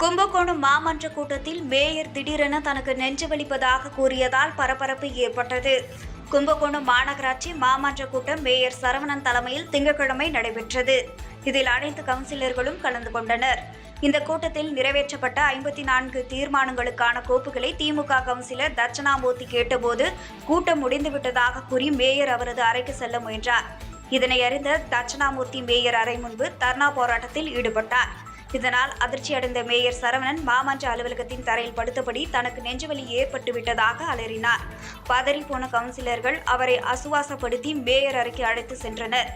கும்பகோணம் மாமன்ற கூட்டத்தில் மேயர் திடீரென தனக்கு நெஞ்சு வலிப்பதாக கூறியதால் பரபரப்பு ஏற்பட்டது. கும்பகோணம் மாநகராட்சி மாமன்ற கூட்டம் மேயர் சரவணன் தலைமையில் திங்கட்கிழமை நடைபெற்றது. இதில் அனைத்து கவுன்சிலர்களும் கலந்து கொண்டனர். இந்த கூட்டத்தில் நிறைவேற்றப்பட்ட 54 தீர்மானங்களுக்கான கோப்புகளை திமுக கவுன்சிலர் தட்சணாமூர்த்தி கேட்டபோது கூட்டம் முடிந்துவிட்டதாக கூறி மேயர் அவரது அறைக்கு செல்ல முயன்றார். இதனை அறிந்த தட்சணாமூர்த்தி மேயர் அறை முன்பு தர்ணா போராட்டத்தில் ஈடுபட்டார். இதனால் அதிர்ச்சியடைந்த மேயர் சரவணன் மாமன்ற அலுவலகத்தின் தரையில் படுத்தபடி தனக்கு நெஞ்சுவலி ஏற்பட்டுவிட்டதாக அலறினார். பதறிப்போன கவுன்சிலர்கள் அவரை அசுவாசப்படுத்தி மேயர் அறைக்கு அழைத்து சென்றனர்.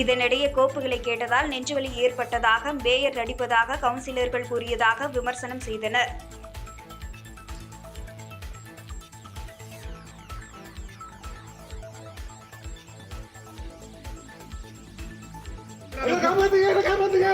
இதனிடையே கோப்புகளை கேட்டதால் நெஞ்சுவலி ஏற்பட்டதாக மேயர் நடிப்பதாக கவுன்சிலர்கள் கூறியதாக விமர்சனம் செய்தனர். காப்பாத்துங்க.